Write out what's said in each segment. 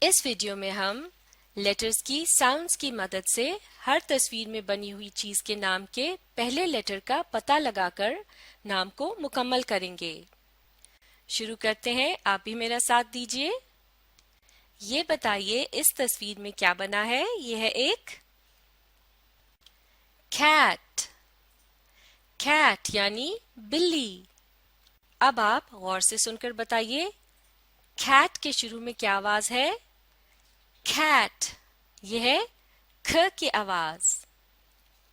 اس video میں ہم letters کی ساؤنڈز کی مدد سے ہر تصویر میں بنی ہوئی چیز کے نام کے پہلے لیٹر کا پتہ لگا کر نام کو مکمل کریں گے۔ شروع کرتے ہیں، آپ بھی میرا ساتھ دیجیے۔ یہ بتائیے اس تصویر میں کیا بنا ہے؟ یہ ہے ایک کیٹ۔ کیٹ یعنی بلی۔ اب آپ غور سے سن کر بتائیے کیٹ کے شروع میں کیا آواز ہے؟ کیٹ، یہ ہے کھ کی آواز۔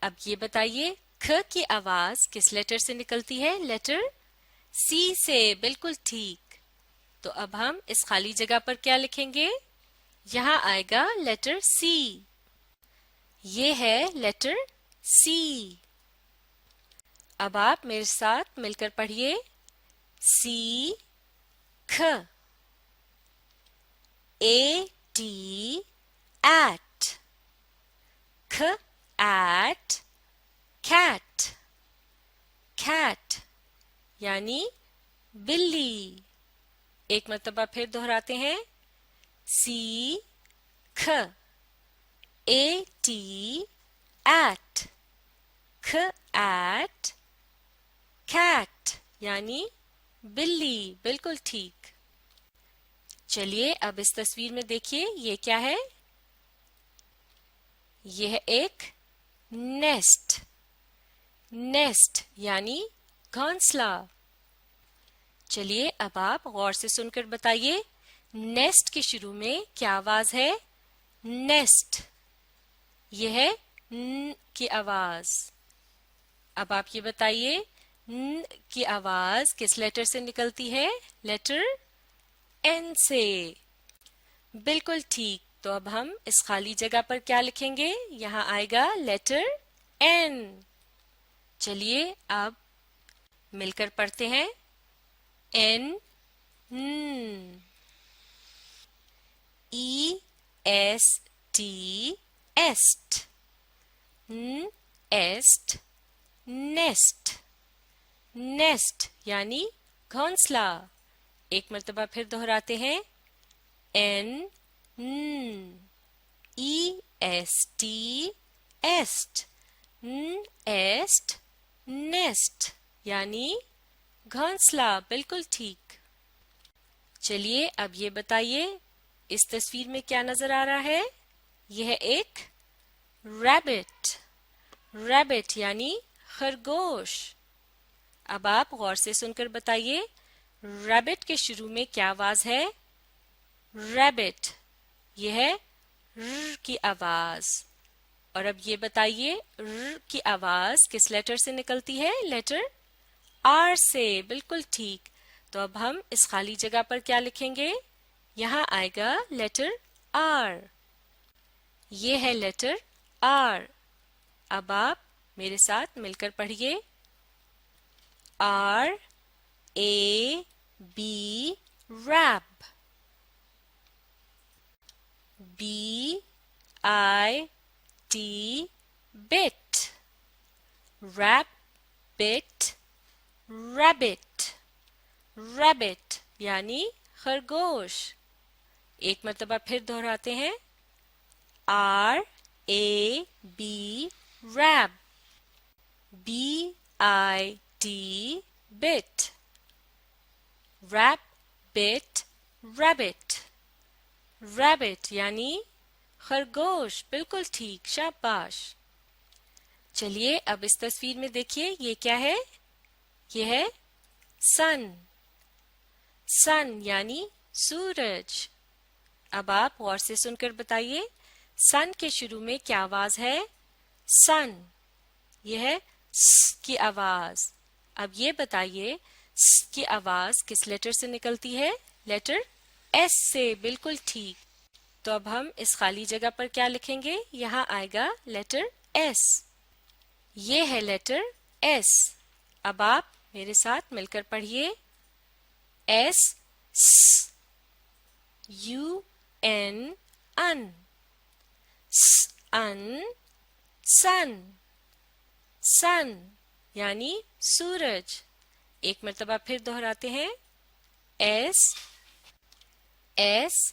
اب یہ بتائیے کھ کی آواز کس لیٹر سے نکلتی ہے؟ لیٹر سی سے، بالکل ٹھیک۔ تو اب ہم اس خالی جگہ پر کیا لکھیں گے؟ یہاں آئے گا لیٹر سی۔ یہ ہے لیٹر سی۔ اب آپ میرے ساتھ مل کر پڑھیے، سی کھ، اے ٹی ایٹ، کھ ایٹ، کیٹ۔ کیٹ یعنی بلی۔ ایک مرتبہ پھر دہراتے ہیں، سی کھ، اے ٹی ایٹ، کھ ایٹ، کیٹ یعنی بلی، بالکل ٹھیک۔ چلیے اب اس تصویر میں دیکھیے یہ کیا ہے؟ یہ ہے ایک نیسٹ۔ نیسٹ یعنی گھونسلہ۔ چلیے اب آپ غور سے سن کر بتائیے نیسٹ کے شروع میں کیا آواز ہے؟ نیسٹ، یہ ہے ن کی آواز۔ اب آپ یہ بتائیے ن کی آواز کس لیٹر سے نکلتی ہے؟ لیٹر این سے، بالکل ٹھیک۔ تو اب ہم اس خالی جگہ پر کیا لکھیں گے؟ یہاں آئے گا لیٹر این۔ چلیے اب مل کر پڑھتے ہیں، N, E S T est, est, nest. Nest یعنی گھونسلہ۔ ایک مرتبہ پھر دہراتے ہیں، N, E S T est, est, nest یعنی گھونسلہ، بالکل ٹھیک۔ چلیے اب یہ بتائیے اس تصویر میں کیا نظر آ رہا ہے؟ یہ ہے ایک ریبٹ۔ ریبٹ یعنی خرگوش۔ اب آپ غور سے سن کر بتائیے ریبٹ کے شروع میں کیا آواز ہے؟ ریبٹ، یہ ہے ر کی آواز۔ اور اب یہ بتائیے ر کی آواز کس لیٹر سے نکلتی ہے؟ لیٹر آر سے، بالکل ٹھیک۔ تو اب ہم اس خالی جگہ پر کیا لکھیں گے؟ یہاں آئے گا لیٹر آر۔ یہ ہے لیٹر آر۔ اب آپ میرے ساتھ مل کر پڑھیے، R A B rab, B I T bit, rabbit, rabbit, rabbit یعنی خرگوش۔ ایک مرتبہ پھر دہراتے ہیں، R A B rab, B I T bit, rabbit, rabbit, rabbit یعنی خرگوش، بالکل ٹھیک، شاباش۔ چلیے اب اس تصویر میں دیکھیے یہ کیا ہے؟ یہ ہے سن۔ سن یعنی سورج۔ اب آپ غور سے سن کر بتائیے سن کے شروع میں کیا آواز ہے؟ سن، یہ ہے س کی آواز۔ اب یہ بتائیے س کی آواز کس لیٹر سے نکلتی ہے؟ لیٹر ایس سے، بالکل ٹھیک۔ تو اب ہم اس خالی جگہ پر کیا لکھیں گے؟ یہاں آئے گا لیٹر ایس۔ یہ ہے لیٹر ایس۔ اب آپ میرے ساتھ مل کر پڑھیے، ایس، س، یو این، ان، ان، سن، سن یعنی سورج۔ ایک مرتبہ پھر دہراتے ہیں، S, S,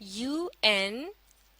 UN,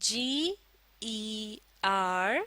GER,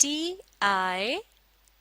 TI,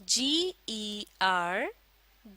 GER,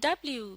W।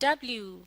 W।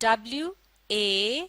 WA,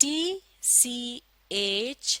TCH,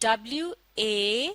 WA,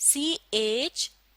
CH,